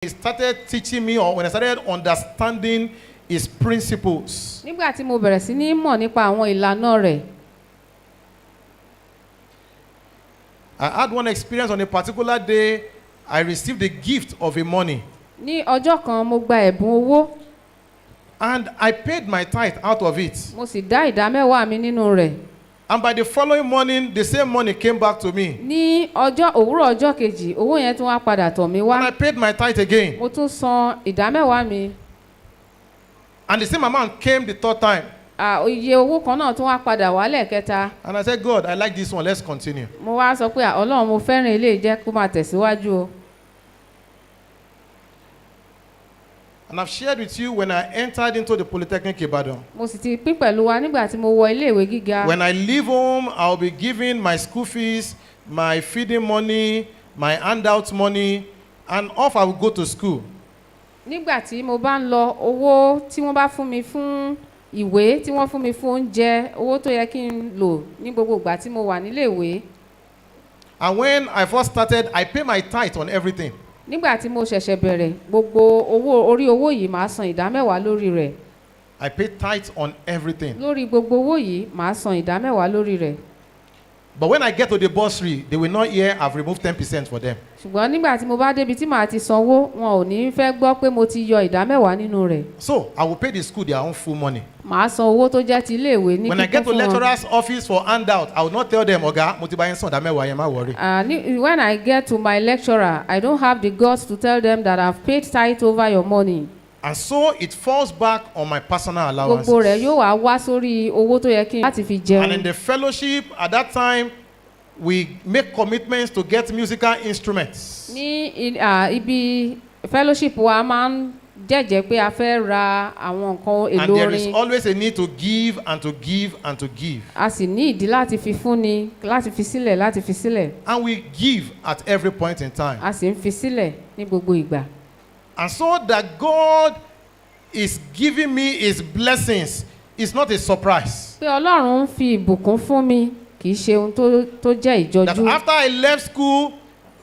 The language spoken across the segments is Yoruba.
he started teaching me, or when I started understanding his principles, nígbà tí mo bẹ̀rẹ̀ sí ní mọ̀ nípa àwọn ìlànà rẹ̀. I had one experience on a particular day. I received the gift of a money, Ní ọjọ́ kan mo gba ẹ̀bùn owó, and I paid my tithe out of it. mo sì dá ìdámẹ́wàá mi nínú rẹ̀. And by the following morning, the same money came back to me. Ní òwúrọ̀ ọjọ́ kejì, owó yẹn tún wá padà tọ̀ mí And I wá. paid my tithe again. Mo tún san ìdámẹ́wàá mi. And the same amount came the third time. Iye owó kan náà tún wá padà wá lẹ́ẹ̀kẹta. And I said, God, I like this one. Let's continue. Mo wá sọ pé Ọlọ́run, mo fẹ́ràn eléyìí, jẹ́ kó máa tẹ̀síwájú o. And I've shared with you when I entered into the Polytechnic Ibadan. Mo sì ti pín pẹ̀lú wa nígbà tí mo wọ iléèwé gíga. When I leave home, I'll be giving my school fees, my feeding money, my handout money, and off I will go to school. Nígbà tí mo bá ń lọ, owó tí wọ́n bá fún mi fún ìwé, tí wọ́n fún mi fún oúnjẹ, owó tó yẹ kí n lò ní gbogbo ìgbà tí mo wà níléèwé. And when I first started, I pay my tithe on everything. Nígbà tí mo ṣẹ̀ṣẹ̀ bẹ̀rẹ̀, gbogbo orí owó yìí màá san ìdámẹ́wàá lórí rẹ̀. I pay tithe on everything. Lórí gbogbo owó yìí màá san ìdámẹ́wàá lórí rẹ̀. But when I get to the bursary, they will not hear I've removed 10% for them. Ṣùgbọ́n nígbà tí mo bá débi tí màá ti sanwó, wọn ò ní fẹ́ gbọ́ pé mo ti yọ ìdámẹ́wàá nínú rẹ̀. So I will pay the school their own full money. Màá san owó tó jẹ́ ti iléèwé ní When I kíkún get to fún wọn. lecturer's office for handout, I will not tell them, Oga, mo ti bá yín san ìdá mẹ́wàá yẹn, má worry. When I get to my lecturer, I don't have the guts to tell them that I've paid tithe over your money. And so it falls back on my personal allowances. Gbogbo rẹ̀ yóò wá sórí owó tó yẹ kí n láti fi jẹun. And in the fellowship, at that time, we make commitments to get musical instruments. Ní ibi fellowship wa máa ń jẹ́jẹ́ pé a fẹ́ ra àwọn nǹkan èlò And there is orin. always a need to give and to give and to give. A sì ní ìdí láti fi fúnni, láti fi sílẹ̀, láti fi sílẹ̀. And we give at every point in time. A sì ń fi sílẹ̀ ní gbogbo ìgbà. And so that God is giving me his blessings is not a surprise. Pé Ọlọ́run ń fi ìbùkún fún mi kì í ṣe ohun tó jẹ́ That ìjọjú. after I left school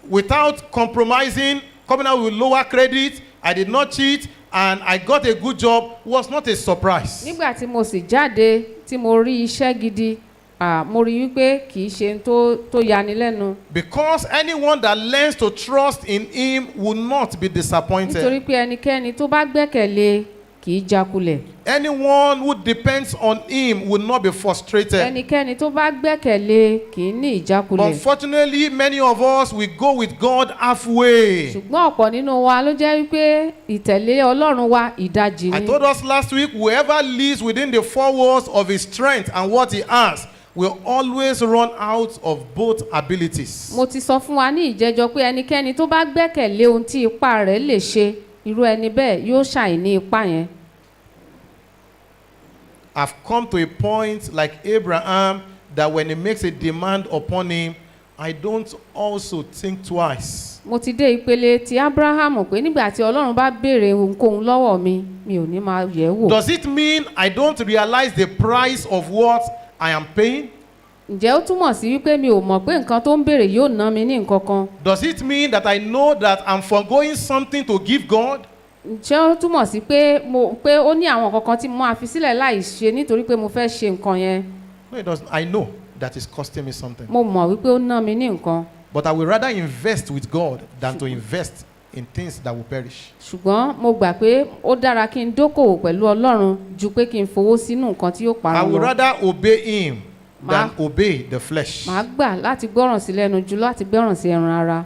without compromising, coming out with lower credit, I did not cheat, and I got a good job was not a surprise. Nígbà tí mo sì jáde tí mo rí iṣẹ́ gidi, mo rí wípé kì í ṣe tó yani lẹ́nu. Because anyone that learns to trust in him will not be disappointed. Nítorí pé ẹnikẹ́ni tó bá gbẹ́kẹ̀lé kì í jákulẹ̀. Anyone who depends on him will not be frustrated. Ẹnikẹ́ni tó bá gbẹ́kẹ̀lé kì í ní ìjákulẹ̀. But fortunately, many of us we go with God halfway. Ṣùgbọ́n ọ̀pọ̀ nínú wa ló jẹ́ wípé ìtẹ̀lé Ọlọ́run wa ìdajì I ni. told us last week, whoever lives within the four walls of his strength and what he has will always run out of both abilities. Mo ti sọ fún wa ní ìjẹ́jọ́ pé ẹnikẹ́ni tó bá gbẹ́kẹ̀lé ohun tí ipá rẹ̀ lè ṣe, irú ẹni bẹ́ẹ̀ yóò ṣàìní ipá yẹn. I've come to a point like Abraham that when he makes a demand upon him, I don't also think twice. Mo ti dé ìpele ti Abrahamu pé nígbà tí Ọlọ́run bá béèrè ohunkóhun lọ́wọ́ mi, mi ò ní máa yẹ̀ wò. Does it mean I don't realize the price of what I am paying? Ǹjẹ́ ó túmọ̀ sí wípé mi ò mọ̀ pé nǹkan tó ń béèrè yóò ná mi ní nǹkan kan? Does it mean that I know that I'm forgoing something to give God? Ǹjẹ́ ó túmọ̀ sí pé ó ní àwọn nǹkan kan tí mo máa fi sílẹ̀ láì ṣe nítorí pé mo fẹ́ ṣe nǹkan yẹn? No, it doesn't. I know that it's costing me something. Mo mọ̀ wípé ó ná mi ní nǹkan. But I will rather invest with God than to invest in things that will perish. Ṣùgbọ́n mo gbà pé ó dára kí n dókòwò pẹ̀lú Ọlọ́run ju pé kí n fowó sínú nǹkan tí yóò I parun will lọ. rather obey him than obey the flesh. Màá gbà láti gbọ́ràn sí lẹ́nu ju láti gbọ́ràn sí ẹran ara.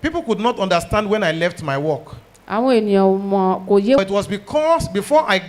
People could not understand when I left my work. Àwọn ènìyàn mọ̀ kò yé. But it was because before I